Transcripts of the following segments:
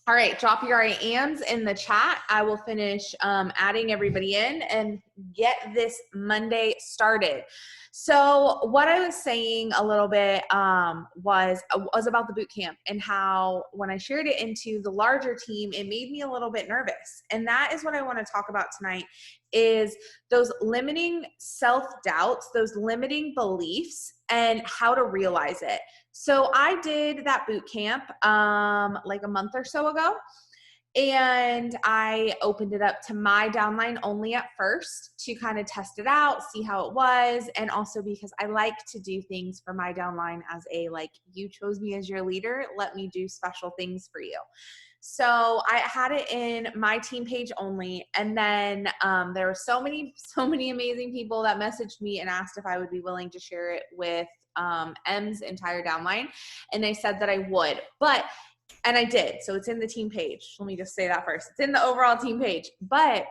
All right, drop your I ams in the chat. I will finish adding everybody in and get this Monday started. So what I was saying a little bit was about the boot camp and how when I shared it into the larger team, it made me a little bit nervous. And that is what I want to talk about tonight is those limiting self-doubts, those limiting beliefs, and how to realize it. So I did that boot camp like a month or so ago, and I opened it up to my downline only at first to kind of test it out, see how it was, and also because I like to do things for my downline as a like, you chose me as your leader, let me do special things for you. So I had it in my team page only. And then there were so many amazing people that messaged me and asked if I would be willing to share it with M's entire downline. And they said that I would, and I did. So it's in the team page. Let me just say that first. It's in the overall team page. But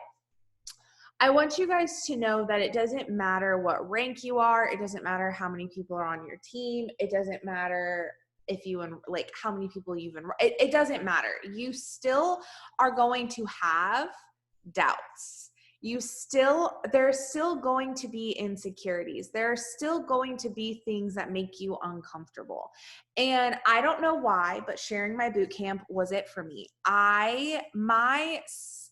I want you guys to know that it doesn't matter what rank you are. It doesn't matter how many people are on your team. It doesn't matter if you like how many people you've enrolled. It doesn't matter. You still are going to have doubts. There's still going to be insecurities. There are still going to be things that make you uncomfortable. And I don't know why, but sharing my boot camp was it for me. My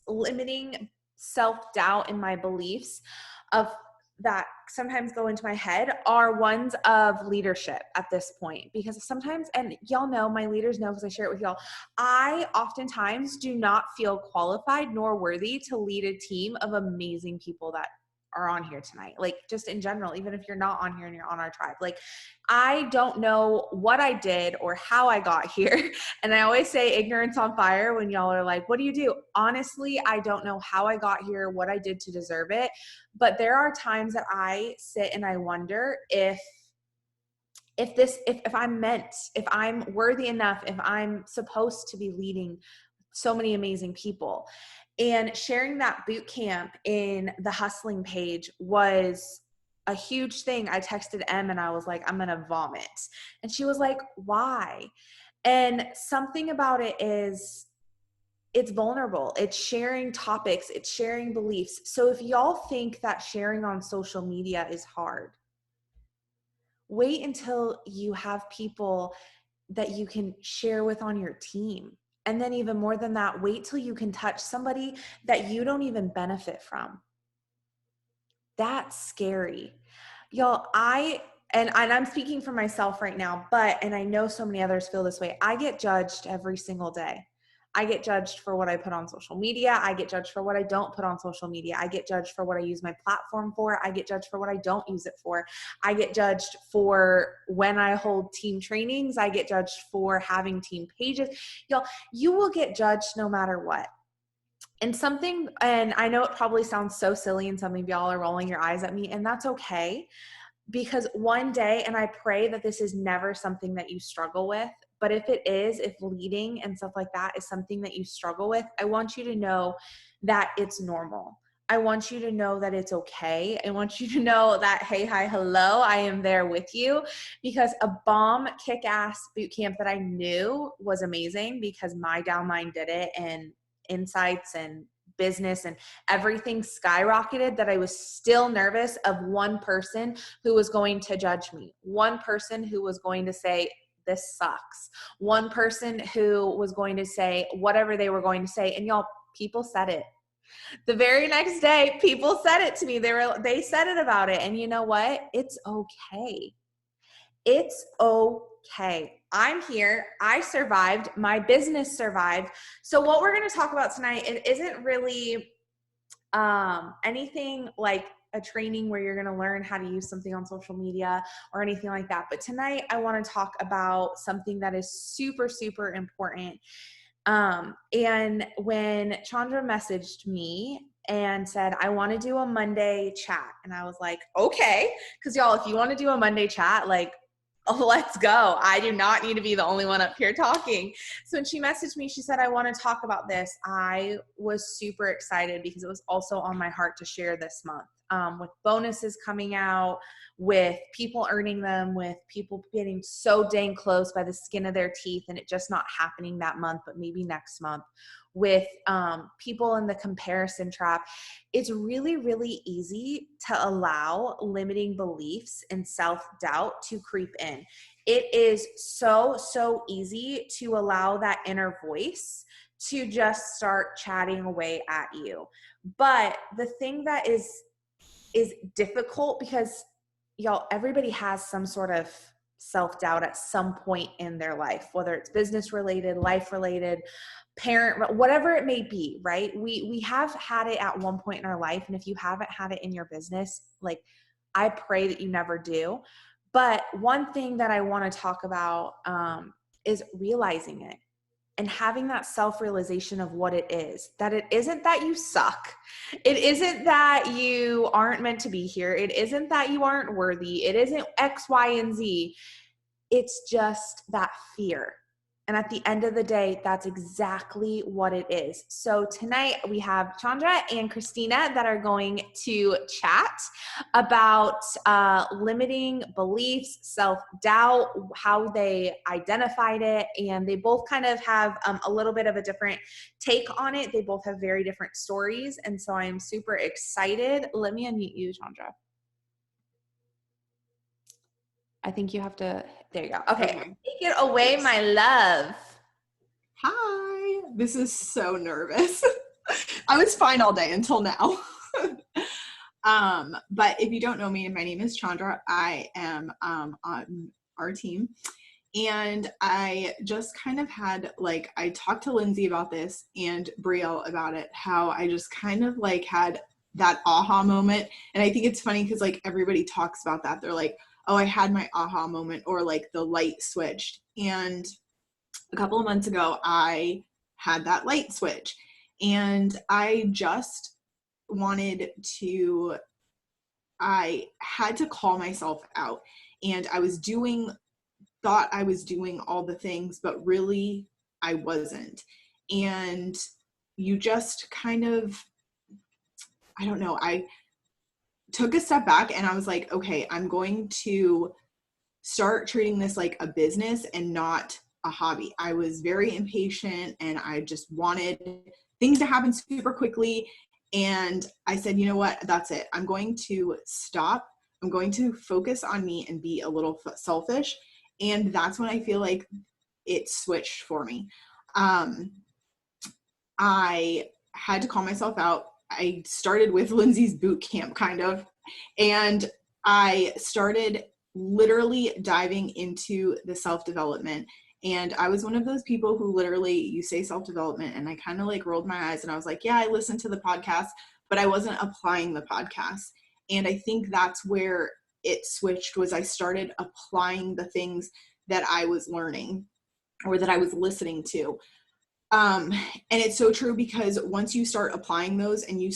limiting self-doubt and my beliefs of that sometimes go into my head are ones of leadership at this point, because sometimes, and y'all know, my leaders know because I share it with y'all, I oftentimes do not feel qualified nor worthy to lead a team of amazing people that are on here tonight. Like just in general, even if you're not on here and you're on our tribe, like I don't know what I did or how I got here. And I always say ignorance on fire when y'all are like, what do you do? Honestly, I don't know how I got here, what I did to deserve it. But there are times that I sit and I wonder if I'm meant, if I'm worthy enough, if I'm supposed to be leading so many amazing people. And sharing that boot camp in the hustling page was a huge thing. I texted Em and I was like, I'm going to vomit. And she was like, why? And something about it is it's vulnerable. It's sharing topics. It's sharing beliefs. So if y'all think that sharing on social media is hard, wait until you have people that you can share with on your team. And then even more than that, wait till you can touch somebody that you don't even benefit from. That's scary. Y'all, and I'm speaking for myself right now, and I know so many others feel this way. I get judged every single day. I get judged for what I put on social media. I get judged for what I don't put on social media. I get judged for what I use my platform for. I get judged for what I don't use it for. I get judged for when I hold team trainings. I get judged for having team pages. Y'all, you will get judged no matter what. And I know it probably sounds so silly and some of y'all are rolling your eyes at me, and that's okay. Because one day, and I pray that this is never something that you struggle with, but if it is, if leading and stuff like that is something that you struggle with, I want you to know that it's normal. I want you to know that it's okay. I want you to know that, hey, hi, hello, I am there with you, because a bomb kick-ass boot camp that I knew was amazing because my downline did it, and insights and business and everything skyrocketed, that I was still nervous of one person who was going to judge me, one person who was going to say, this sucks, one person who was going to say whatever they were going to say. And y'all, people said it. The very next day, people said it to me. They said it about it. And you know what? It's okay. It's okay. I'm here. I survived. My business survived. So what we're going to talk about tonight, it isn't really anything like a training where you're going to learn how to use something on social media or anything like that. But tonight I want to talk about something that is super, super important. And when Chandra messaged me and said, I want to do a Monday chat. And I was like, okay. Cause y'all, if you want to do a Monday chat, like, oh, let's go. I do not need to be the only one up here talking. So when she messaged me, she said, I want to talk about this. I was super excited because it was also on my heart to share this month. with bonuses coming out, with people earning them, with people getting so dang close by the skin of their teeth and it just not happening that month, but maybe next month, with people in the comparison trap. It's really, really easy to allow limiting beliefs and self-doubt to creep in. It is so, so easy to allow that inner voice to just start chatting away at you. But the thing that is difficult, because y'all, everybody has some sort of self-doubt at some point in their life, whether it's business related, life related, parent, whatever it may be, right? We have had it at one point in our life. And if you haven't had it in your business, like, I pray that you never do. But one thing that I want to talk about is realizing it and having that self-realization of what it is, that it isn't that you suck. It isn't that you aren't meant to be here. It isn't that you aren't worthy. It isn't X, Y, and Z. It's just that fear. And at the end of the day, that's exactly what it is. So tonight we have Chandra and Christina that are going to chat about limiting beliefs, self-doubt, how they identified it. And they both kind of have a little bit of a different take on it. They both have very different stories. And so I'm super excited. Let me unmute you, Chandra. I think you have to, there you go. Okay. Take it away, my love. Hi. This is so nervous. I was fine all day until now. But if you don't know me, my name is Chandra. I am on our team. And I just kind of had, like, I talked to Lindsay about this and Brielle about it, how I just kind of like had that aha moment. And I think it's funny because like everybody talks about that. They're like, oh, I had my aha moment, or like the light switched. And a couple of months ago, I had that light switch and I just wanted to, I had to call myself out, and I was thought I was doing all the things, but really I wasn't. And you just kind of, I don't know, I took a step back and I was like, okay, I'm going to start treating this like a business and not a hobby. I was very impatient and I just wanted things to happen super quickly. And I said, you know what, that's it. I'm going to stop. I'm going to focus on me and be a little selfish. And that's when I feel like it switched for me. I had to call myself out. I started with Lindsay's boot camp kind of, and I started literally diving into the self-development. And I was one of those people who literally, you say self-development, and I kind of like rolled my eyes and I was like, yeah, I listened to the podcast, but I wasn't applying the podcast. And I think that's where it switched, was I started applying the things that I was learning or that I was listening to. And it's so true, because once you start applying those and you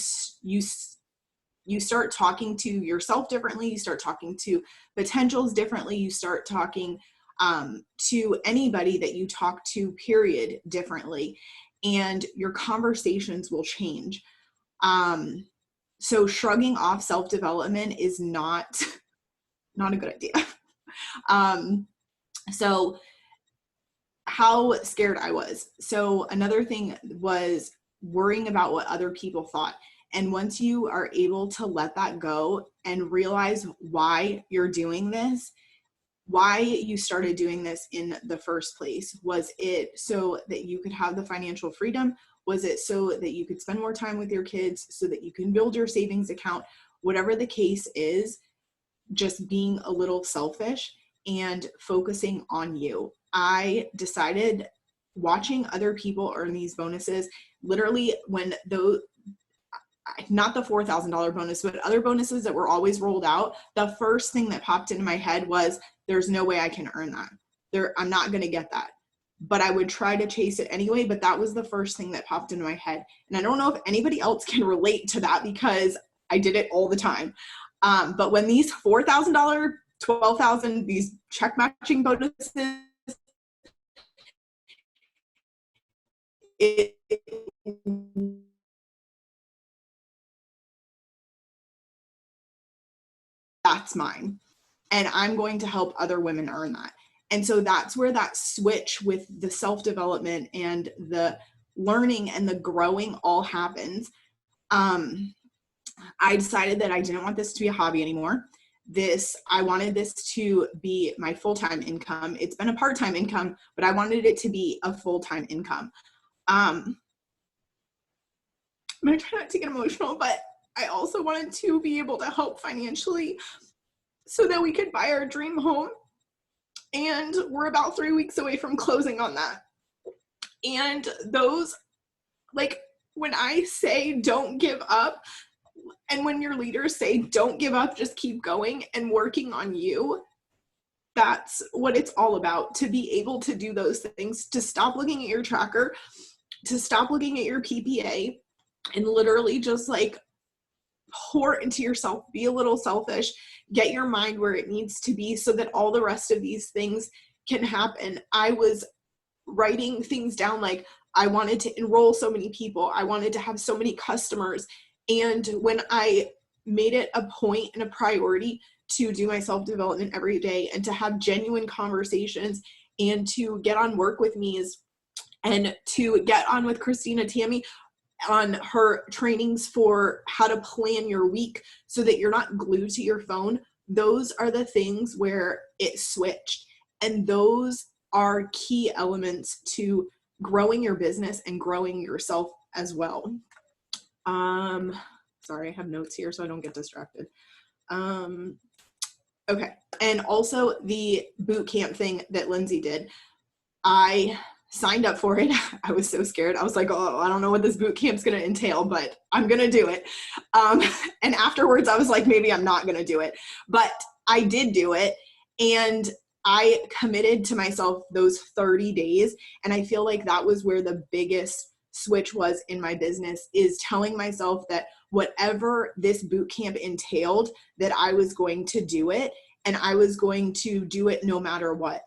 start talking to yourself differently, you start talking to potentials differently, you start talking to anybody that you talk to, period, differently, and your conversations will change. So shrugging off self-development is not a good idea. So how scared I was. So another thing was worrying about what other people thought. And once you are able to let that go and realize why you're doing this, why you started doing this in the first place, was it so that you could have the financial freedom? Was it so that you could spend more time with your kids, so that you can build your savings account? Whatever the case is, just being a little selfish and focusing on you. I decided, watching other people earn these bonuses, literally when those, not the $4,000 bonus, but other bonuses that were always rolled out, the first thing that popped into my head was, there's no way I can earn that. I'm not going to get that. But I would try to chase it anyway, but that was the first thing that popped into my head. And I don't know if anybody else can relate to that, because I did it all the time. But when these $4,000, $12,000, these check matching bonuses, it that's mine. And I'm going to help other women earn that. And so that's where that switch with the self-development and the learning and the growing all happens. I decided that I didn't want this to be a hobby anymore. I wanted this to be my full-time income. It's been a part-time income, but I wanted it to be a full-time income. I'm going to try not to get emotional, but I also wanted to be able to help financially so that we could buy our dream home. And we're about 3 weeks away from closing on that. And those, like, when I say don't give up, and when your leaders say don't give up, just keep going and working on you, that's what it's all about. To be able to do those things, to stop looking at your tracker, to stop looking at your PPA, and literally just like pour into yourself, be a little selfish, get your mind where it needs to be so that all the rest of these things can happen. I was writing things down like I wanted to enroll so many people. I wanted to have so many customers. And when I made it a point and a priority to do my self-development every day and to have genuine conversations and to get on work with me and to get on with Christina Tammy on her trainings for how to plan your week so that you're not glued to your phone, those are the things where it switched. And those are key elements to growing your business and growing yourself as well. Sorry, I have notes here so I don't get distracted. Okay. And also the boot camp thing that Lindsay did, I signed up for it. I was so scared. I was like, oh, I don't know what this boot camp's going to entail, but I'm going to do it. And afterwards I was like, maybe I'm not going to do it, but I did do it. And I committed to myself those 30 days. And I feel like that was where the biggest switch was in my business, is telling myself that whatever this boot camp entailed, that I was going to do it, and I was going to do it no matter what.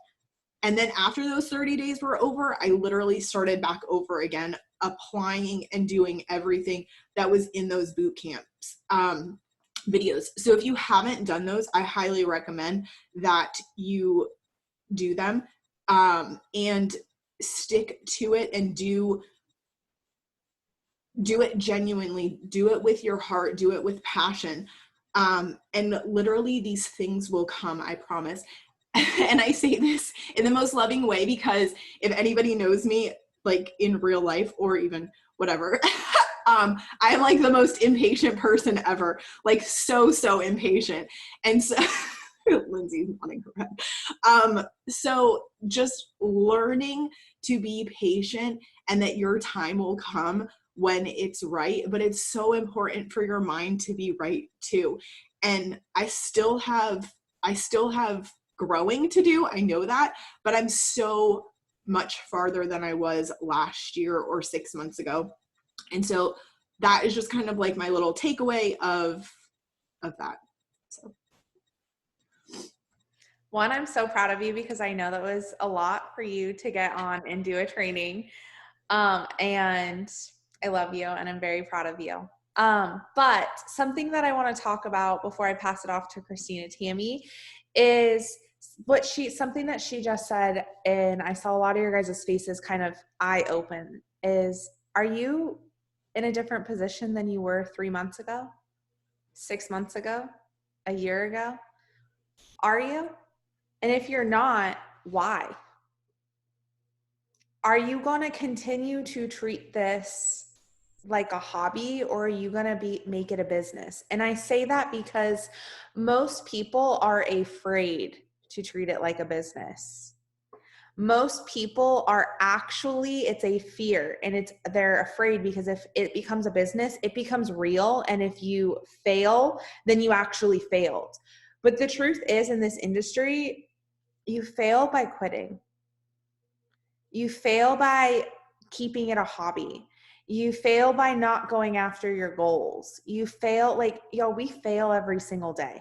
And then after those 30 days were over, I literally started back over again, applying and doing everything that was in those boot camps videos. So if you haven't done those, I highly recommend that you do them and stick to it and do it genuinely, do it with your heart, do it with passion. And literally these things will come, I promise. And I say this in the most loving way, because if anybody knows me, like in real life or even whatever, I'm like the most impatient person ever, like so impatient. And so Lindsay's nodding her head. So just learning to be patient and that your time will come when it's right, but it's so important for your mind to be right too. And I still have growing to do. I know that, but I'm so much farther than I was last year or 6 months ago. And so that is just kind of like my little takeaway of that. So. One, I'm so proud of you because I know that was a lot for you to get on and do a training. And I love you and I'm very proud of you. But something that I want to talk about before I pass it off to Christina Tammy is something that she just said, and I saw a lot of your guys' faces kind of eye open, is, are you in a different position than you were 3 months ago, 6 months ago, a year ago? Are you? And if you're not, why? Are you going to continue to treat this like a hobby, or are you going to make it a business? And I say that because most people are afraid to treat it like a business. Most people are actually, it's a fear, and they're afraid because if it becomes a business, it becomes real. And if you fail, then you actually failed. But the truth is, in this industry, you fail by quitting. You fail by keeping it a hobby. You fail by not going after your goals. You fail, we fail every single day.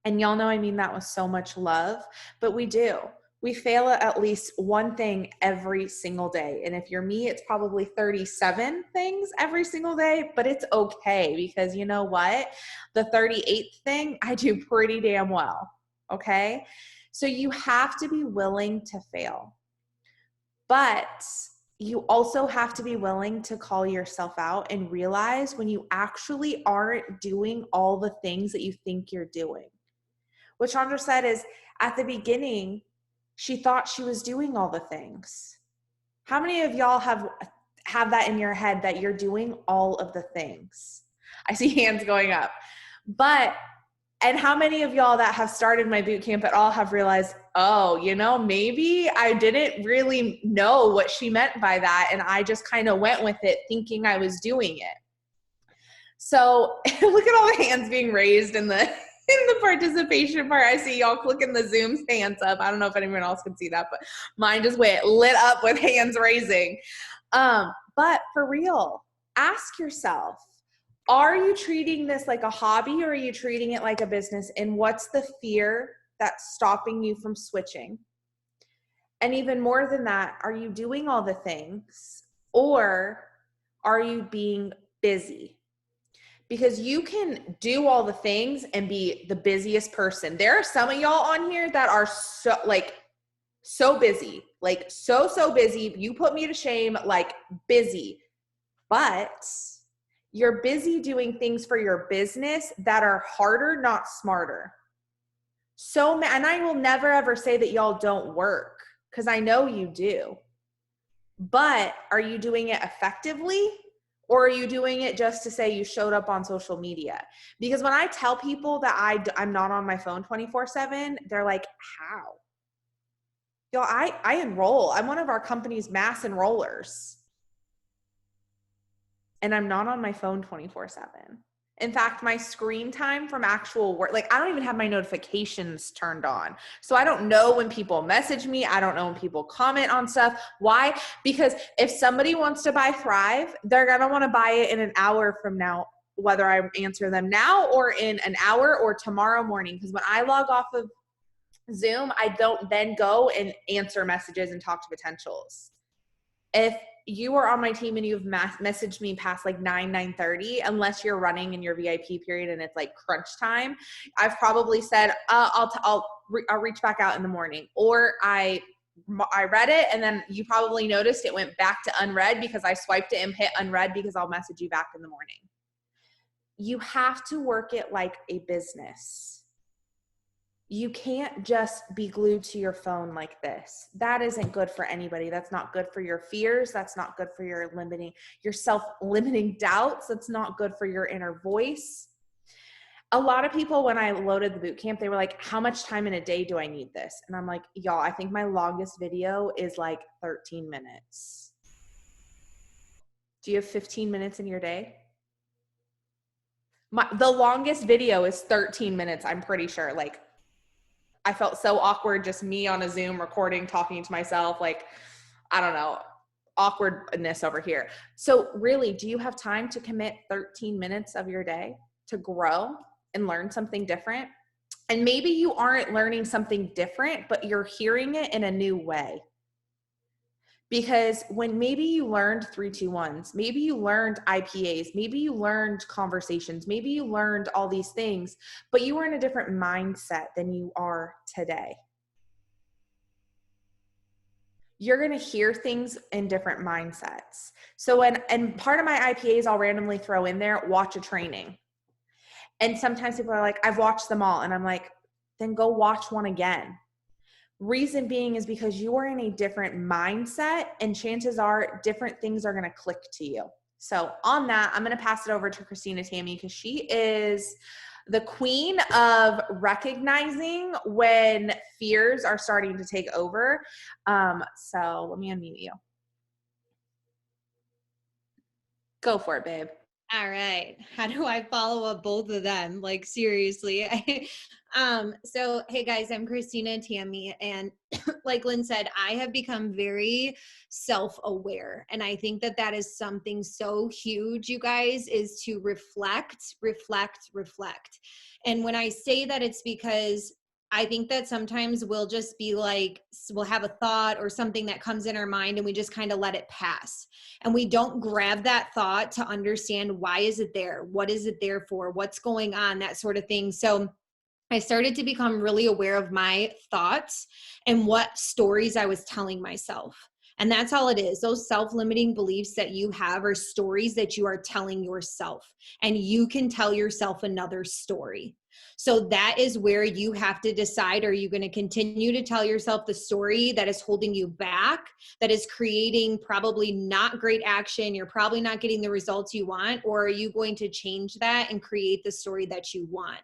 And y'all know I mean that with so much love, but we do. We fail at least one thing every single day. And if you're me, it's probably 37 things every single day, but it's okay because you know what? The 38th thing, I do pretty damn well. Okay. So you have to be willing to fail, but you also have to be willing to call yourself out and realize when you actually aren't doing all the things that you think you're doing. What Chandra said is at the beginning, she thought she was doing all the things. How many of y'all have that in your head that you're doing all of the things? I see hands going up. But and how many of y'all that have started my boot camp at all have realized, oh, maybe I didn't really know what she meant by that, and I just kind of went with it thinking I was doing it. So look at all the hands being raised in the participation part. I see y'all clicking the Zoom's hands up. I don't know if anyone else can see that, but mine just went lit up with hands raising. But for real, ask yourself, are you treating this like a hobby or are you treating it like a business? And what's the fear that's stopping you from switching? And even more than that, are you doing all the things or are you being busy? Because you can do all the things and be the busiest person. There are some of y'all on here that are so busy, like so busy. You put me to shame, like busy, but you're busy doing things for your business that are harder, not smarter. And I will never ever say that y'all don't work because I know you do, but are you doing it effectively? Or are you doing it just to say you showed up on social media? Because when I tell people that I'm not on my phone 24/7, they're like, how? Yo, I enroll. I'm one of our company's mass enrollers. And I'm not on my phone 24/7. In fact, my screen time from actual work, like I don't even have my notifications turned on. So I don't know when people message me. I don't know when people comment on stuff. Why? Because if somebody wants to buy Thrive, they're going to want to buy it in an hour from now, whether I answer them now or in an hour or tomorrow morning. Because when I log off of Zoom, I don't then go and answer messages and talk to potentials. If you are on my team and you've messaged me past like 9:30, unless you're running in your VIP period and it's like crunch time, I've probably said, I'll reach back out in the morning, or I read it and then you probably noticed it went back to unread because I swiped it and hit unread because I'll message you back in the morning. You have to work it like a business. You can't just be glued to your phone like this. That isn't good for anybody. That's not good for your fears. That's not good for your self-limiting doubts. That's not good for your inner voice. A lot of people, when I loaded the boot camp, they were like, how much time in a day do I need this? And I'm like, y'all, I think my longest video is like 13 minutes. Do you have 15 minutes in your day? The longest video is 13 minutes, I'm pretty sure. Like, I felt so awkward, just me on a Zoom recording, talking to myself, like, I don't know, awkwardness over here. So really, do you have time to commit 13 minutes of your day to grow and learn something different? And maybe you aren't learning something different, but you're hearing it in a new way. Because when maybe you learned 3-2-1s, maybe you learned IPAs, maybe you learned conversations, maybe you learned all these things, but you were in a different mindset than you are today. You're going to hear things in different mindsets. So and part of my IPAs I'll randomly throw in there, watch a training. And sometimes people are like, I've watched them all. And I'm like, then go watch one again. Reason being is because you are in a different mindset and chances are different things are going to click to you. So on that, I'm going to pass it over to Christina Tammy because she is the queen of recognizing when fears are starting to take over. So let me unmute you. Go for it, babe. All right. How do I follow up both of them? Like seriously. So hey guys, I'm Christina Tammy, and like Lynn said, I have become very self-aware. And I think that that is something so huge, you guys, is to reflect. And when I say that, it's because I think that sometimes we'll just be like, we'll have a thought or something that comes in our mind and we just kind of let it pass. And we don't grab that thought to understand, why is it there? What is it there for? What's going on? That sort of thing. So I started to become really aware of my thoughts and what stories I was telling myself. And that's all it is. Those self-limiting beliefs that you have are stories that you are telling yourself, and you can tell yourself another story. So that is where you have to decide, are you going to continue to tell yourself the story that is holding you back, that is creating probably not great action, you're probably not getting the results you want, or are you going to change that and create the story that you want?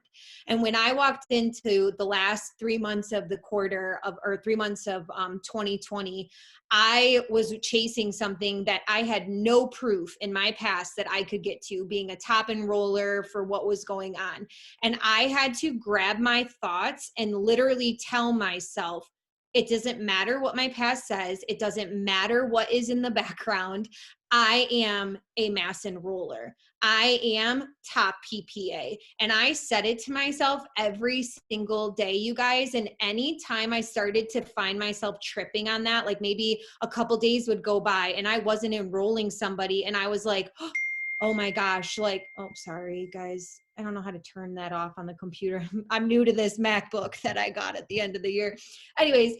And when I walked into the last 3 months of the quarter of, or 3 months of 2020, I was chasing something that I had no proof in my past that I could get to, being a top enroller for what was going on. And I had to grab my thoughts and literally tell myself, it doesn't matter what my past says. It doesn't matter what is in the background. I am a mass enroller. I am top PPA. And I said it to myself every single day, you guys. And anytime I started to find myself tripping on that, like maybe a couple days would go by and I wasn't enrolling somebody and I was like, oh my gosh, like, oh, sorry, guys. I don't know how to turn that off on the computer. I'm new to this MacBook that I got at the end of the year. Anyways,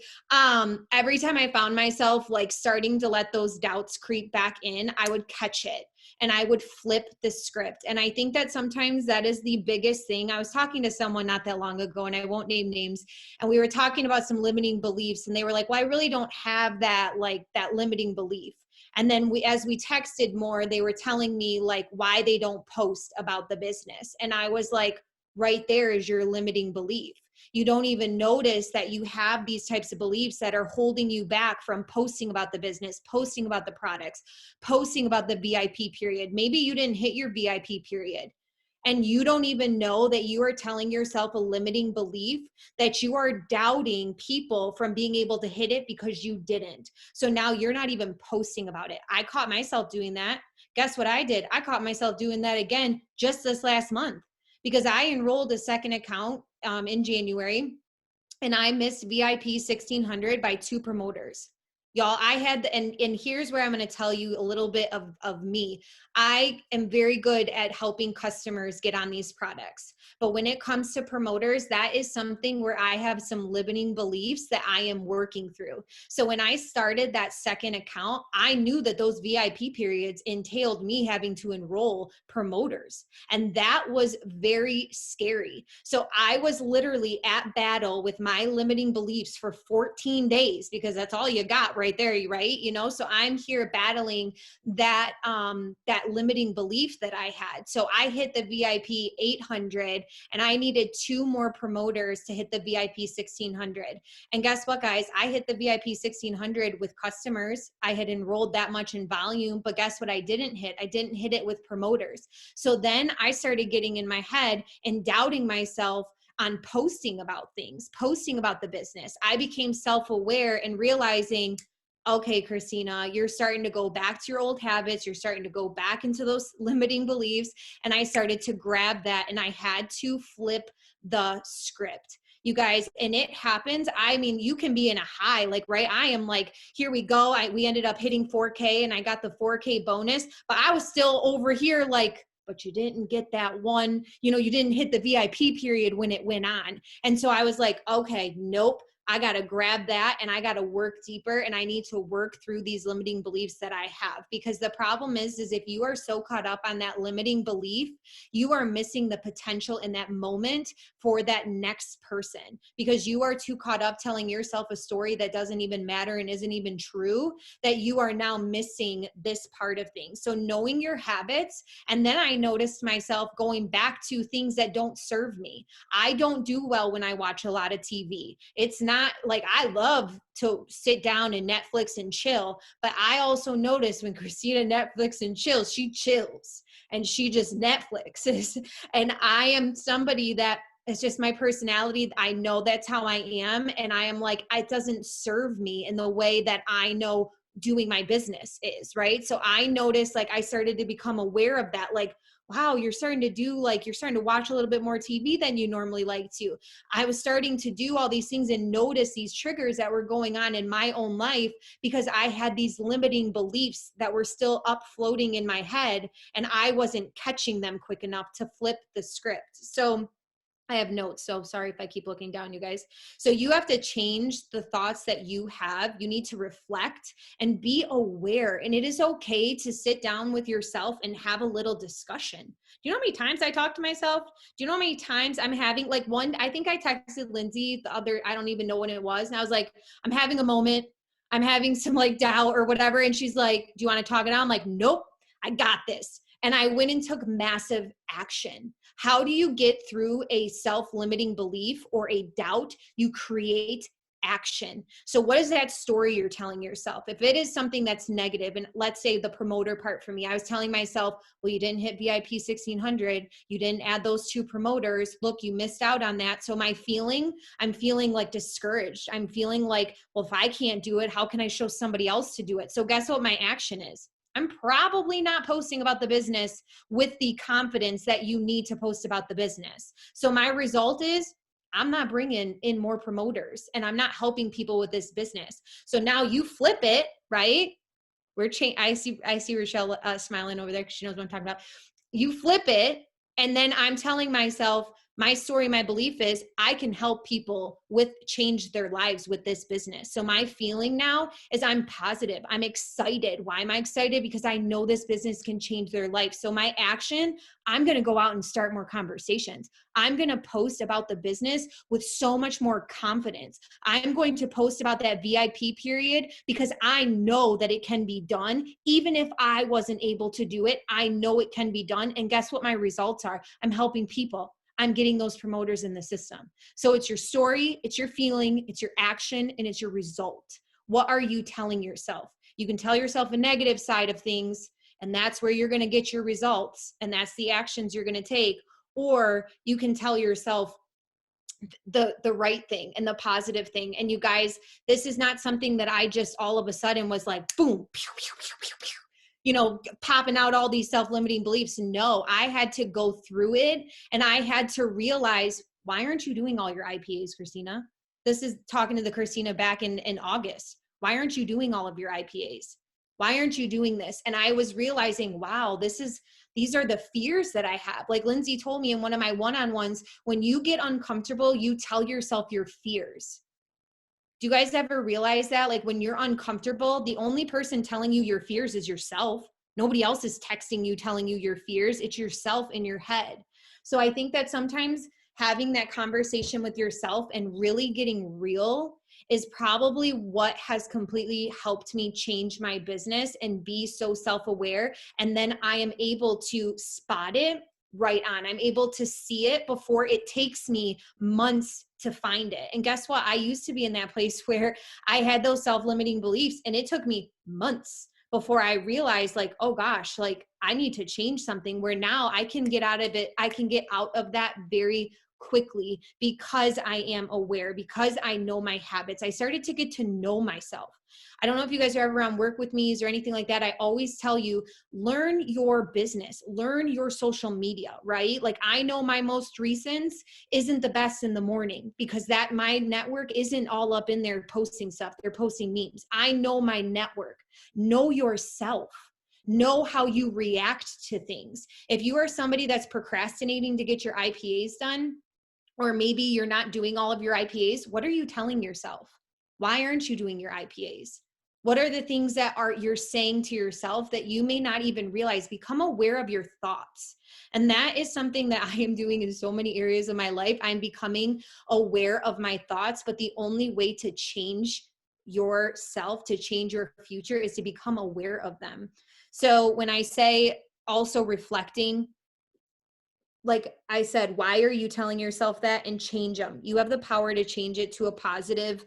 every time I found myself like starting to let those doubts creep back in, I would catch it and I would flip the script. And I think that sometimes that is the biggest thing. I was talking to someone not that long ago, and I won't name names, and we were talking about some limiting beliefs, and they were like, well, I really don't have that, like that limiting belief. And then as we texted more, they were telling me like why they don't post about the business. And I was like, right there is your limiting belief. You don't even notice that you have these types of beliefs that are holding you back from posting about the business, posting about the products, posting about the VIP period. Maybe you didn't hit your VIP period, and you don't even know that you are telling yourself a limiting belief, that you are doubting people from being able to hit it because you didn't. So now you're not even posting about it. I caught myself doing that. Guess what I did? I caught myself doing that again just this last month, because I enrolled a second account in January, and I missed VIP 1600 by 2 promoters. Y'all, I had, and here's where I'm going to tell you a little bit of me. I am very good at helping customers get on these products. But when it comes to promoters, that is something where I have some limiting beliefs that I am working through. So when I started that second account, I knew that those VIP periods entailed me having to enroll promoters. And that was very scary. So I was literally at battle with my limiting beliefs for 14 days, because that's all you got right there, right? You know, so I'm here battling that that limiting belief that I had. So I hit the VIP 800 and I needed 2 more promoters to hit the VIP 1600. And guess what, guys? I hit the VIP 1600 with customers. I had enrolled that much in volume, but guess what I didn't hit? I didn't hit it with promoters. So then I started getting in my head and doubting myself on posting about things, posting about the business. I became self-aware and realizing, okay, Christina, you're starting to go back to your old habits. You're starting to go back into those limiting beliefs. And I started to grab that, and I had to flip the script, you guys. And it happens. I mean, you can be in a high, like, right? I am like, here we go. We ended up hitting 4K and I got the 4K bonus, but I was still over here like, but you didn't get that one, you know, you didn't hit the VIP period when it went on. And so I was like, okay, nope. I got to grab that and I got to work deeper, and I need to work through these limiting beliefs that I have. Because the problem is if you are so caught up on that limiting belief, you are missing the potential in that moment for that next person, because you are too caught up telling yourself a story that doesn't even matter and isn't even true, that you are now missing this part of things. So knowing your habits. And then I noticed myself going back to things that don't serve me. I don't do well when I watch a lot of TV. It's not like, I love to sit down and Netflix and chill, but I also notice when Christina Netflix and chills, she chills and she just Netflixes. And I am somebody that, it's just my personality. I know that's how I am. And I am like, it doesn't serve me in the way that I know doing my business is, right? So I noticed, like, I started to become aware of that, like, wow, you're starting to watch a little bit more TV than you normally like to. I was starting to do all these things and notice these triggers that were going on in my own life because I had these limiting beliefs that were still up floating in my head, and I wasn't catching them quick enough to flip the script. So I have notes, so sorry if I keep looking down, you guys. So you have to change the thoughts that you have. You need to reflect and be aware. And it is okay to sit down with yourself and have a little discussion. Do you know how many times I talk to myself? Do you know how many times I'm having, like, one, I think I texted Lindsay the other, I don't even know when it was. And I was like, I'm having a moment. I'm having some like doubt or whatever. And she's like, do you want to talk it out? I'm like, nope, I got this. And I went and took massive action. How do you get through a self-limiting belief or a doubt? You create action. So what is that story you're telling yourself? If it is something that's negative, and let's say the promoter part for me, I was telling myself, well, you didn't hit VIP 1600. You didn't add those 2 promoters. Look, you missed out on that. So I'm feeling like discouraged. I'm feeling like, well, if I can't do it, how can I show somebody else to do it? So guess what my action is? I'm probably not posting about the business with the confidence that you need to post about the business. So my result is I'm not bringing in more promoters and I'm not helping people with this business. So now you flip it, right? I see Rochelle smiling over there because she knows what I'm talking about. You flip it, and then I'm telling myself, my story, my belief is I can help people change their lives with this business. So my feeling now is I'm positive. I'm excited. Why am I excited? Because I know this business can change their life. So my action, I'm going to go out and start more conversations. I'm going to post about the business with so much more confidence. I'm going to post about that VIP period because I know that it can be done. Even if I wasn't able to do it, I know it can be done. And guess what my results are? I'm helping people. I'm getting those promoters in the system. So it's your story, it's your feeling, it's your action, and it's your result. What are you telling yourself? You can tell yourself a negative side of things, and that's where you're going to get your results, and that's the actions you're going to take. Or you can tell yourself the right thing and the positive thing. And you guys, this is not something that I just all of a sudden was like, boom, pew, pew, pew, pew, pew, popping out all these self-limiting beliefs. No, I had to go through it, and I had to realize, why aren't you doing all your IPAs, Christina? This is talking to the Christina back in August. Why aren't you doing all of your IPAs? Why aren't you doing this? And I was realizing, wow, these are the fears that I have. Like Lindsay told me in one of my one-on-ones, when you get uncomfortable, you tell yourself your fears. Do you guys ever realize that? Like when you're uncomfortable, the only person telling you your fears is yourself. Nobody else is texting you, telling you your fears. It's yourself in your head. So I think that sometimes having that conversation with yourself and really getting real is probably what has completely helped me change my business and be so self-aware. And then I am able to spot it right on. I'm able to see it before it takes me months to find it. And guess what? I used to be in that place where I had those self-limiting beliefs, and it took me months before I realized, like, oh gosh, like I need to change something, where now I can get out of it. I can get out of that very quickly because I am aware, because I know my habits. I started to get to know myself. I don't know if you guys are ever on work with me's or anything like that. I always tell you, learn your business, learn your social media, right? Like I know my most recents isn't the best in the morning because that my network isn't all up in there posting stuff. They're posting memes. I know my network. Know yourself. Know how you react to things. If you are somebody that's procrastinating to get your IPAs done, or maybe you're not doing all of your IPAs, what are you telling yourself? Why aren't you doing your IPAs? What are the things that you're saying to yourself that you may not even realize? Become aware of your thoughts. And that is something that I am doing in so many areas of my life. I'm becoming aware of my thoughts, but the only way to change yourself, to change your future, is to become aware of them. So when I say also reflecting, like I said, why are you telling yourself that? And change them. You have the power to change it to a positive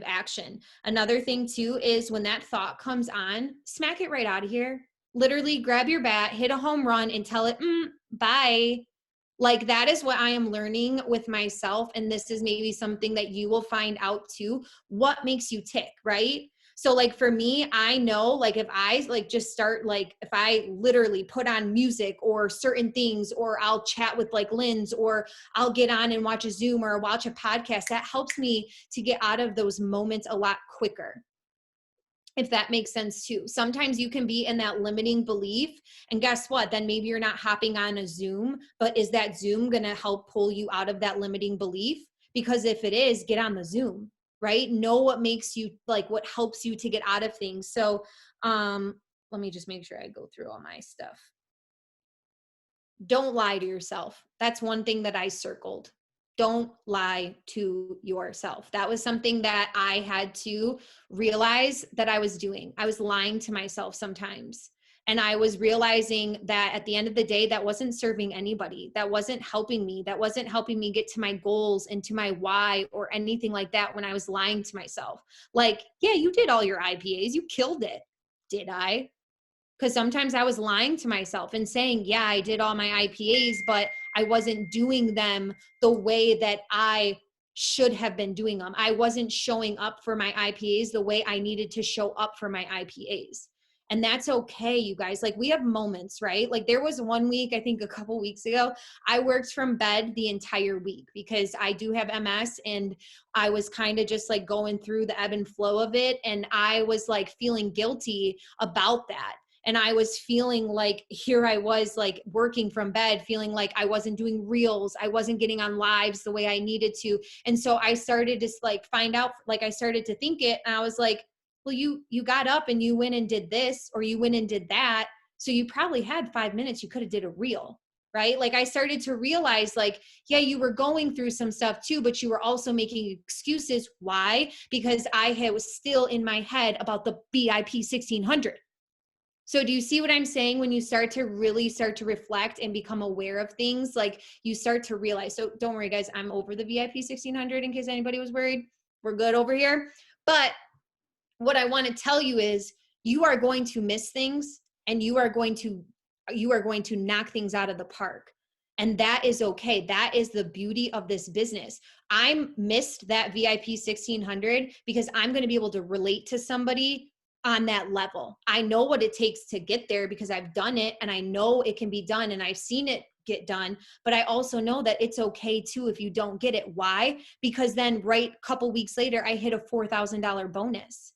action. Another thing too is when that thought comes on, smack it right out of here. Literally grab your bat, hit a home run and tell it, bye. Like that is what I am learning with myself. And this is maybe something that you will find out too. What makes you tick, right? So like for me, I know like if I like just start like if I literally put on music or certain things, or I'll chat with like Lynn's, or I'll get on and watch a Zoom or watch a podcast, that helps me to get out of those moments a lot quicker. If that makes sense too. Sometimes you can be in that limiting belief, and guess what? Then maybe you're not hopping on a Zoom, but is that Zoom going to help pull you out of that limiting belief? Because if it is, get on the Zoom, right? Know what makes you like, what helps you to get out of things. So, let me just make sure I go through all my stuff. Don't lie to yourself. That's one thing that I circled. Don't lie to yourself. That was something that I had to realize that I was doing. I was lying to myself sometimes. And I was realizing that at the end of the day, that wasn't serving anybody. That wasn't helping me. That wasn't helping me get to my goals and to my why or anything like that when I was lying to myself. Like, yeah, you did all your IPAs. You killed it. Did I? Because sometimes I was lying to myself and saying, yeah, I did all my IPAs, but I wasn't doing them the way that I should have been doing them. I wasn't showing up for my IPAs the way I needed to show up for my IPAs. And that's okay, you guys. Like we have moments, right? Like there was one week, I think a couple weeks ago, I worked from bed the entire week because I do have MS, and I was kind of just like going through the ebb and flow of it. And I was like feeling guilty about that. And I was feeling like here I was like working from bed, feeling like I wasn't doing reels. I wasn't getting on lives the way I needed to. And so I started to like find out, like I started to think it, and I was like, well, you got up and you went and did this, or you went and did that. So you probably had 5 minutes. You could have did a reel, right? Like I started to realize like, yeah, you were going through some stuff too, but you were also making excuses. Why? Because I was still in my head about the BIP 1600. So do you see what I'm saying? When you start to really start to reflect and become aware of things, like you start to realize, so don't worry guys, I'm over the VIP 1600 in case anybody was worried. We're good over here. But what I want to tell you is you are going to miss things, and you are going to knock things out of the park. And that is okay. That is the beauty of this business. I missed that VIP 1600 because I'm going to be able to relate to somebody on that level. I know what it takes to get there because I've done it, and I know it can be done, and I've seen it get done. But I also know that it's okay too if you don't get it. Why? Because then right a couple weeks later, I hit a $4,000 bonus.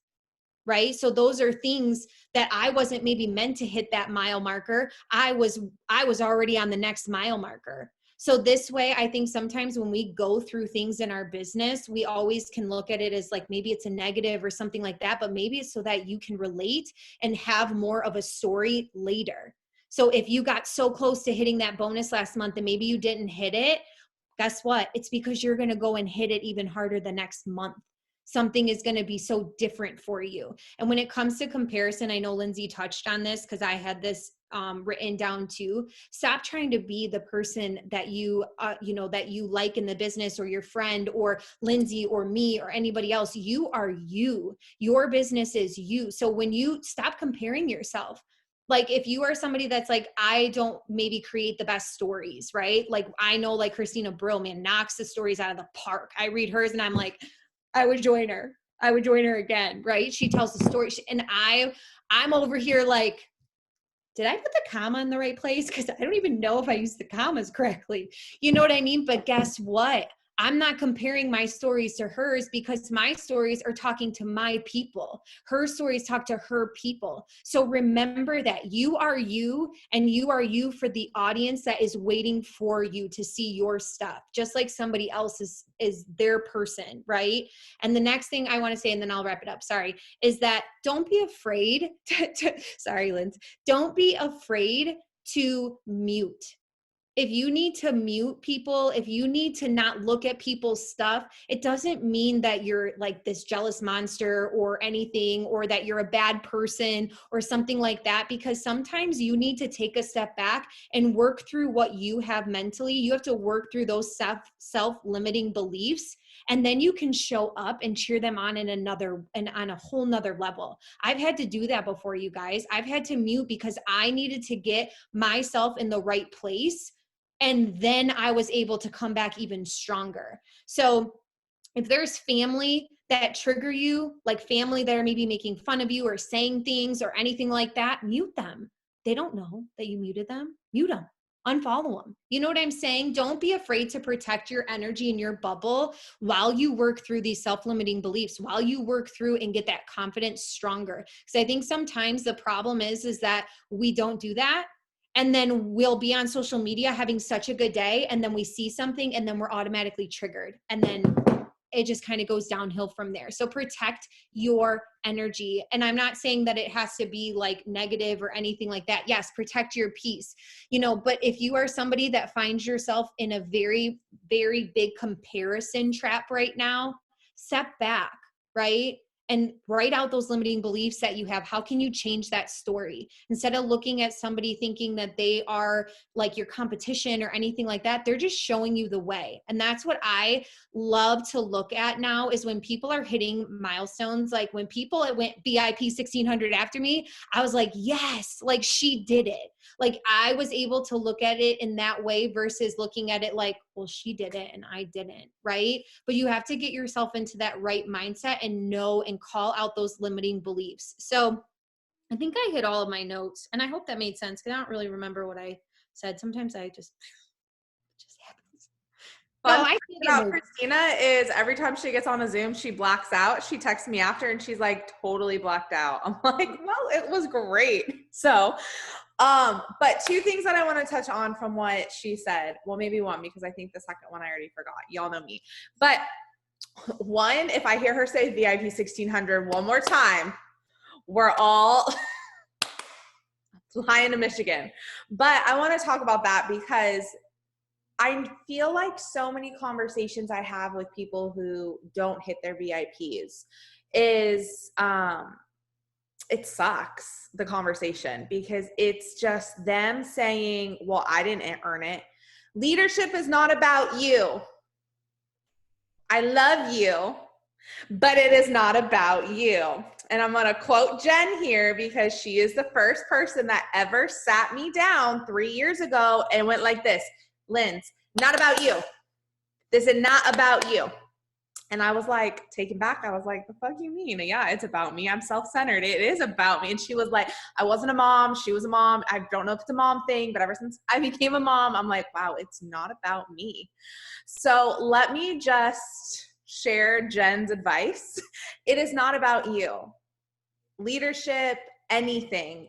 Right? So those are things that I wasn't maybe meant to hit that mile marker. I was already on the next mile marker. So this way, I think sometimes when we go through things in our business, we always can look at it as like, maybe it's a negative or something like that, but maybe it's so that you can relate and have more of a story later. So if you got so close to hitting that bonus last month and maybe you didn't hit it, guess what? It's because you're going to go and hit it even harder the next month. Something is going to be so different for you. And when it comes to comparison, I know Lindsay touched on this because I had this written down too. Stop trying to be the person that that you like in the business, or your friend, or Lindsay, or me, or anybody else. You are you. Your business is you. So when you stop comparing yourself, like if you are somebody that's like, I don't maybe create the best stories, right? Like I know like Christina Brill, man, knocks the stories out of the park. I read hers and I'm like, I would join her. I would join her again, right? She tells the story. And I'm over here like, did I put the comma in the right place? Because I don't even know if I used the commas correctly. You know what I mean? But guess what? I'm not comparing my stories to hers because my stories are talking to my people. Her stories talk to her people. So remember that you are you, and you are you for the audience that is waiting for you to see your stuff, just like somebody else is their person, right? And the next thing I want to say, and then I'll wrap it up, sorry, is that don't be afraid sorry, Linz, don't be afraid to mute. If you need to mute people, if you need to not look at people's stuff, it doesn't mean that you're like this jealous monster or anything, or that you're a bad person or something like that, because sometimes you need to take a step back and work through what you have mentally. You have to work through those self-limiting beliefs, and then you can show up and cheer them on on a whole nother level. I've had to do that before, you guys. I've had to mute because I needed to get myself in the right place And then I was able to come back even stronger. So if there's family that trigger you, like family that are maybe making fun of you or saying things or anything like that, mute them. They don't know that you muted them. Mute them. Unfollow them. You know what I'm saying? Don't be afraid to protect your energy in your bubble while you work through these self-limiting beliefs, while you work through and get that confidence stronger. Because I think sometimes the problem is that we don't do that. And then we'll be on social media having such a good day, and then we see something and then we're automatically triggered. And then it just kind of goes downhill from there. So protect your energy. And I'm not saying that it has to be like negative or anything like that. Yes, protect your peace, but if you are somebody that finds yourself in a very, very big comparison trap right now, step back, right? And write out those limiting beliefs that you have. How can you change that story? Instead of looking at somebody thinking that they are like your competition or anything like that, they're just showing you the way. And that's what I love to look at now, is when people are hitting milestones. Like when people went VIP 1600 after me, I was like, yes, like she did it. Like I was able to look at it in that way versus looking at it like, well, she did it and I didn't, right? But you have to get yourself into that right mindset and know and call out those limiting beliefs. So I think I hit all of my notes, and I hope that made sense, because I don't really remember what I said. Sometimes it just happens. Fun No, I fact did get about moved. Christina is every time she gets on a Zoom, she blacks out. She texts me after and she's like totally blacked out. I'm like, well, it was great. So, but two things that I want to touch on from what she said. Well, maybe one, because I think the second one I already forgot. Y'all know me. But one, if I hear her say VIP 1600 one more time, we're all flying to Michigan. But I want to talk about that because I feel like so many conversations I have with people who don't hit their VIPs is it sucks, the conversation, because it's just them saying, well, I didn't earn it. Leadership is not about you. I love you, but it is not about you. And I'm going to quote Jen here, because she is the first person that ever sat me down 3 years ago and went like this: Linz, not about you. This is not about you. And I was like taken back. I was like, the fuck you mean? Yeah, it's about me. I'm self-centered. It is about me. And she was like, I wasn't a mom. She was a mom. I don't know if it's a mom thing, but ever since I became a mom, I'm like, wow, it's not about me. So let me just share Jen's advice. It is not about you. Leadership, anything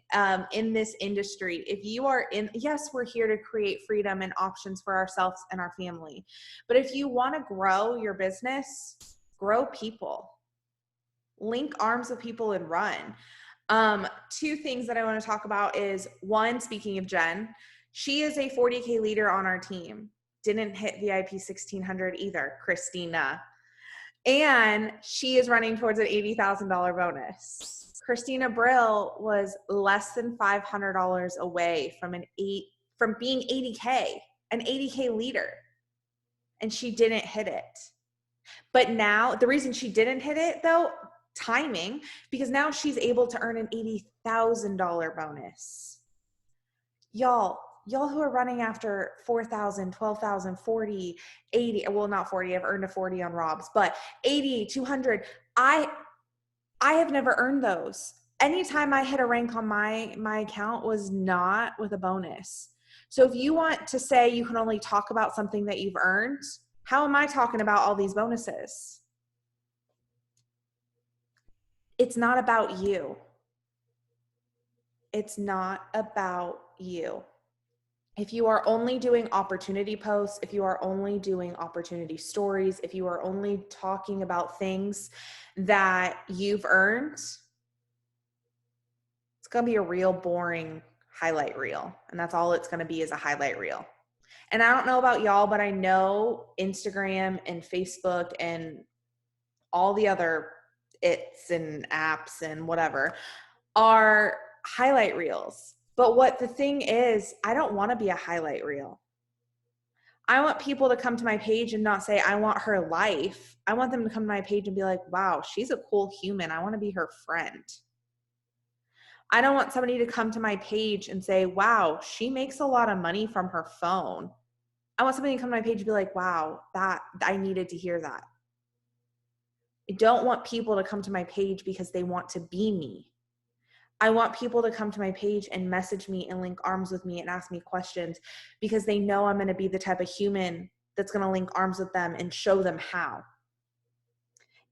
in this industry, if you are in, yes, we're here to create freedom and options for ourselves and our family, but if you want to grow your business, grow people, link arms with people and run. Two things that I want to talk about is, one, speaking of Jen, she is a 40K leader on our team, didn't hit VIP 1600 either, Christina, and she is running towards an $80,000 bonus. Christina Brill was less than $500 away from being 80K, an 80K leader, and she didn't hit it. But now, the reason she didn't hit it though, timing, because now she's able to earn an $80,000 bonus. Y'all who are running after 4,000, 12,000, 40, 80, well, not 40, I've earned a 40 on Rob's, but 80, 200, I have never earned those. Anytime I hit a rank on my account was not with a bonus. So if you want to say you can only talk about something that you've earned, how am I talking about all these bonuses? It's not about you. It's not about you. If you are only doing opportunity posts, if you are only doing opportunity stories, if you are only talking about things that you've earned, it's going to be a real boring highlight reel. And that's all it's going to be, is a highlight reel. And I don't know about y'all, but I know Instagram and Facebook and all the other it's and apps and whatever are highlight reels. But what the thing is, I don't want to be a highlight reel. I want people to come to my page and not say, I want her life. I want them to come to my page and be like, wow, she's a cool human. I want to be her friend. I don't want somebody to come to my page and say, wow, she makes a lot of money from her phone. I want somebody to come to my page and be like, wow, that I needed to hear that. I don't want people to come to my page because they want to be me. I want people to come to my page and message me and link arms with me and ask me questions because they know I'm going to be the type of human that's going to link arms with them and show them how.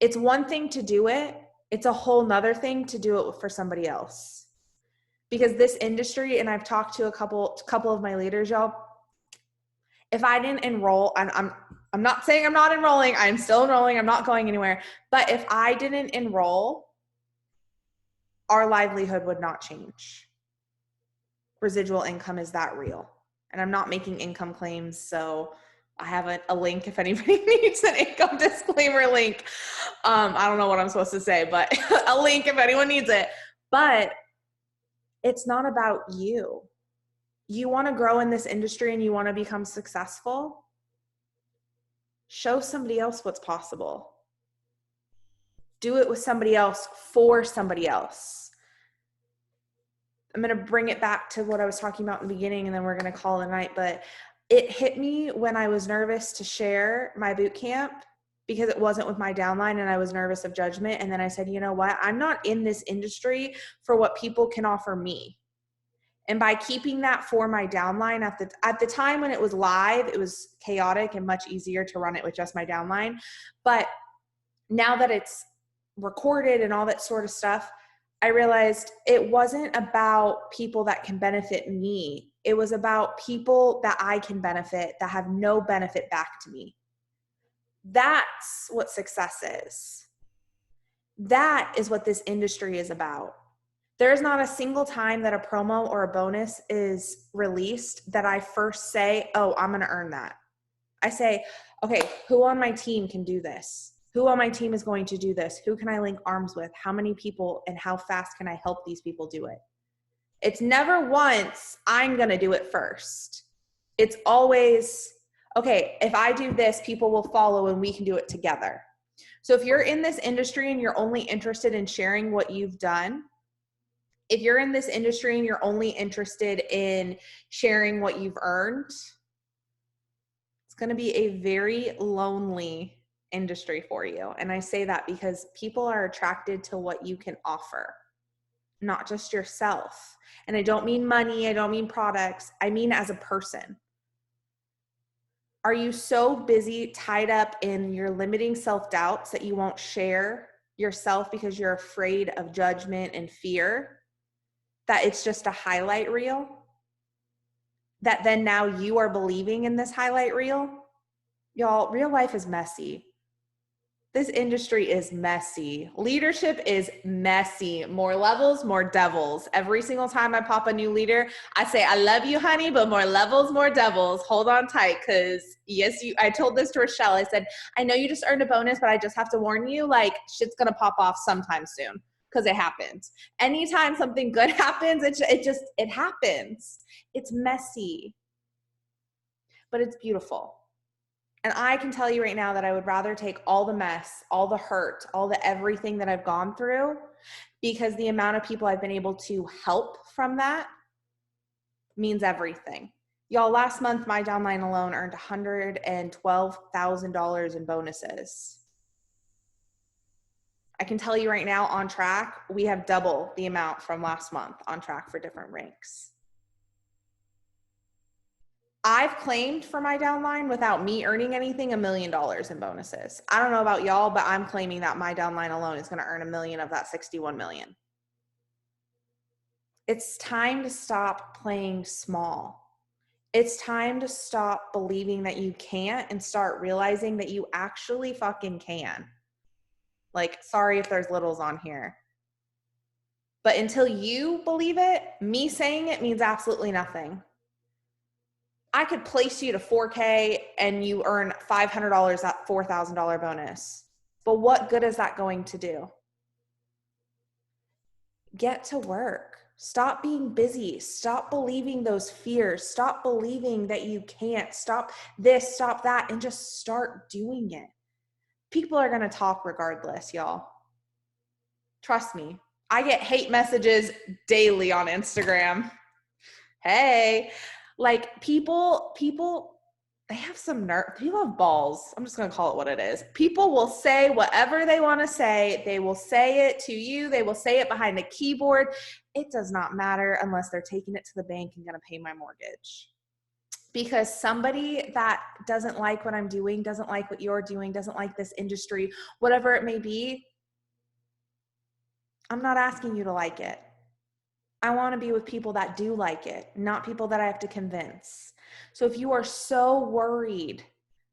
It's one thing to do it. It's a whole nother thing to do it for somebody else. Because this industry, and I've talked to a couple of my leaders, y'all, if I didn't enroll, I'm not saying I'm not enrolling, I'm still enrolling, I'm not going anywhere. But if I didn't enroll, our livelihood would not change. Residual income is that real. And I'm not making income claims, so I have a link if anybody needs an income disclaimer link. I don't know what I'm supposed to say, but a link if anyone needs it. But it's not about you. You want to grow in this industry and you want to become successful? Show somebody else what's possible. Do it with somebody else for somebody else. I'm going to bring it back to what I was talking about in the beginning, and then we're going to call it a night. But it hit me when I was nervous to share my boot camp because it wasn't with my downline and I was nervous of judgment. And then I said, you know what? I'm not in this industry for what people can offer me. And by keeping that for my downline at the time when it was live, it was chaotic and much easier to run it with just my downline. But now that it's recorded and all that sort of stuff, I realized it wasn't about people that can benefit me. It was about people that I can benefit that have no benefit back to me. That's what success is. That is what this industry is about. There's not a single time that a promo or a bonus is released that I first say, oh, I'm going to earn that. I say, okay, who on my team can do this? Who on my team is going to do this? Who can I link arms with? How many people and how fast can I help these people do it? It's never once I'm going to do it first. It's always, okay, if I do this, people will follow and we can do it together. So if you're in this industry and you're only interested in sharing what you've done, if you're in this industry and you're only interested in sharing what you've earned, it's going to be a very lonely industry for you. And I say that because people are attracted to what you can offer, not just yourself. And I don't mean money, I don't mean products, I mean as a person. Are you so busy, tied up in your limiting self-doubts that you won't share yourself because you're afraid of judgment and fear, that it's just a highlight reel? That then now you are believing in this highlight reel? Y'all, real life is messy. This industry is messy. Leadership is messy. More levels, more devils. Every single time I pop a new leader, I say, I love you, honey, but more levels, more devils. Hold on tight, because yes, I told this to Rochelle. I said, I know you just earned a bonus, but I just have to warn you, like, shit's going to pop off sometime soon, because it happens. Anytime something good happens, it happens. It's messy, but it's beautiful. And I can tell you right now that I would rather take all the mess, all the hurt, all the everything that I've gone through, because the amount of people I've been able to help from that means everything. Y'all, last month, my downline alone earned $112,000 in bonuses. I can tell you right now, on track, we have double the amount from last month on track for different ranks. I've claimed for my downline without me earning anything $1 million in bonuses. I don't know about y'all, but I'm claiming that my downline alone is going to earn $1 million of that 61 million. It's time to stop playing small. It's time to stop believing that you can't and start realizing that you actually fucking can. Like, sorry if there's littles on here. But until you believe it, me saying it means absolutely nothing. I could place you to 4K and you earn $500 that $4,000 bonus. But what good is that going to do? Get to work. Stop being busy. Stop believing those fears. Stop believing that you can't. Stop this, stop that, and just start doing it. People are going to talk regardless, y'all. Trust me. I get hate messages daily on Instagram. Hey. Like people they have some nerve. People have balls. I'm just going to call it what it is. People will say whatever they want to say. They will say it to you. They will say it behind a keyboard. It does not matter unless they're taking it to the bank and going to pay my mortgage. Because somebody that doesn't like what I'm doing, doesn't like what you're doing, doesn't like this industry, whatever it may be, I'm not asking you to like it. I want to be with people that do like it, not people that I have to convince. So if you are so worried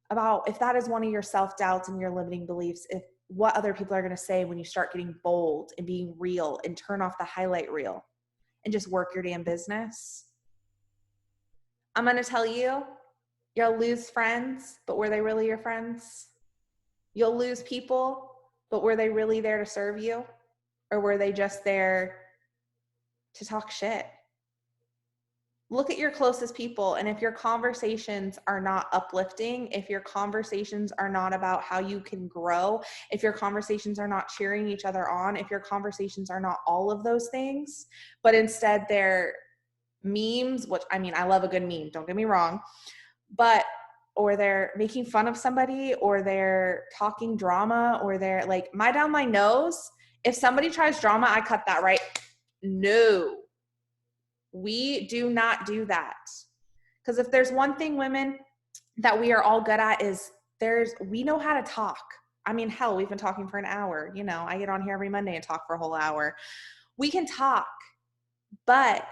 about if that is one of your self-doubts and your limiting beliefs, if what other people are going to say when you start getting bold and being real and turn off the highlight reel and just work your damn business, I'm going to tell you, you'll lose friends, but were they really your friends? You'll lose people, but were they really there to serve you? Or were they just there to talk shit? Look at your closest people, and if your conversations are not uplifting, if your conversations are not about how you can grow, if your conversations are not cheering each other on, if your conversations are not all of those things, but instead they're memes, which I mean, I love a good meme, don't get me wrong, but or they're making fun of somebody, or they're talking drama, or they're like, my down my nose, if somebody tries drama, I cut that right. No. We do not do that. Because if there's one thing, women, that we are all good at is we know how to talk. I mean, hell, we've been talking for an hour. You know, I get on here every Monday and talk for a whole hour. We can talk, but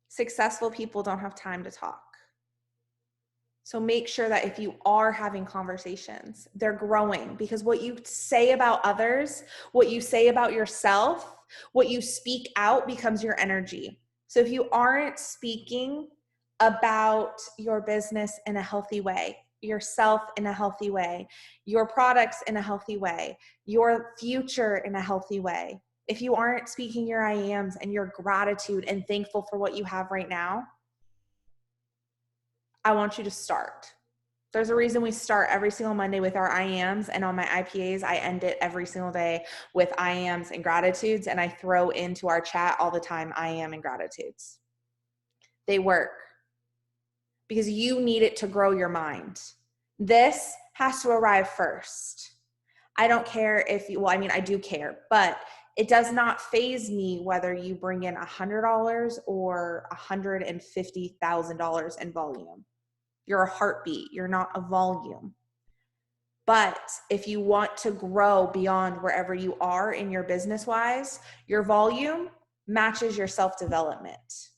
successful people don't have time to talk. So make sure that if you are having conversations, they're growing, because what you say about others, what you say about yourself, what you speak out becomes your energy. So if you aren't speaking about your business in a healthy way, yourself in a healthy way, your products in a healthy way, your future in a healthy way, if you aren't speaking your I ams and your gratitude and thankful for what you have right now, I want you to start. There's a reason we start every single Monday with our I ams, and on my IPAs, I end it every single day with I ams and gratitudes, and I throw into our chat all the time I am and gratitudes. They work because you need it to grow your mind. This has to arrive first. I don't care if you, well, I mean, I do care, but it does not faze me whether you bring in $100 or $150,000 in volume. You're a heartbeat. You're not a volume. But if you want to grow beyond wherever you are in your business wise, your volume matches your self-development.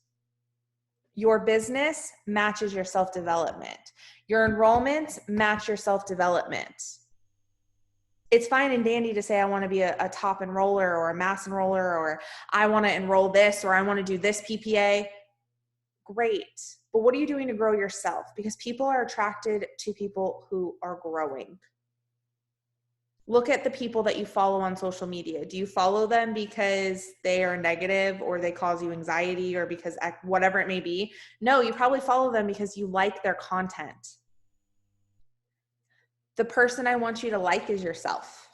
Your business matches your self-development. Your enrollments match your self-development. It's fine and dandy to say, I want to be a top enroller or a mass enroller, or I want to enroll this, or I want to do this PPA. Great. But what are you doing to grow yourself? Because people are attracted to people who are growing. Look at the people that you follow on social media. Do you follow them because they are negative, or they cause you anxiety, or because whatever it may be? No, you probably follow them because you like their content. The person I want you to like is yourself.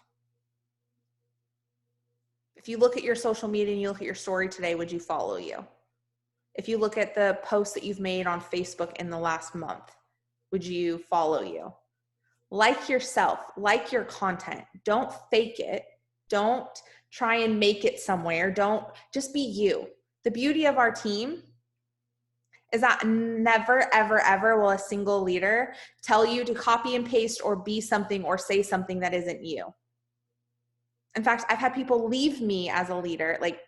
If you look at your social media and you look at your story today, would you follow you? If you look at the posts that you've made on Facebook in the last month, would you follow you? Like yourself, like your content. Don't fake it. Don't try and make it somewhere. Don't, just be you. The beauty of our team is that never, ever, ever will a single leader tell you to copy and paste or be something or say something that isn't you. In fact, I've had people leave me as a leader, like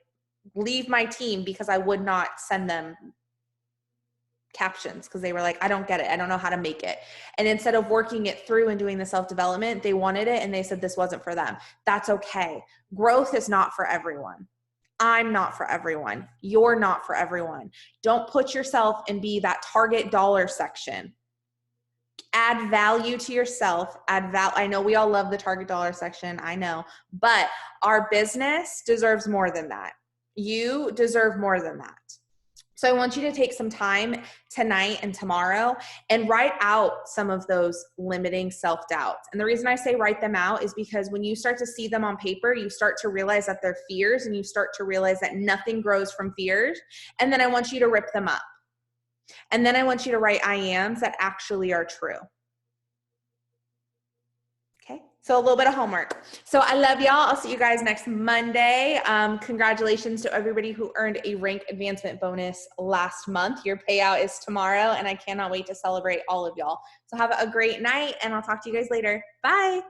leave my team because I would not send them captions because they were like, I don't get it. I don't know how to make it. And instead of working it through and doing the self-development, they wanted it and they said this wasn't for them. That's okay. Growth is not for everyone. I'm not for everyone. You're not for everyone. Don't put yourself and be that target dollar section. Add value to yourself. I know we all love the target dollar section. I know, but our business deserves more than that. You deserve more than that. So I want you to take some time tonight and tomorrow and write out some of those limiting self-doubts. And the reason I say write them out is because when you start to see them on paper, you start to realize that they're fears, and you start to realize that nothing grows from fears. And then I want you to rip them up. And then I want you to write I ams that actually are true. Okay, so a little bit of homework. So I love y'all. I'll see you guys next Monday. Congratulations to everybody who earned a rank advancement bonus last month. Your payout is tomorrow, and I cannot wait to celebrate all of y'all. So have a great night, and I'll talk to you guys later. Bye.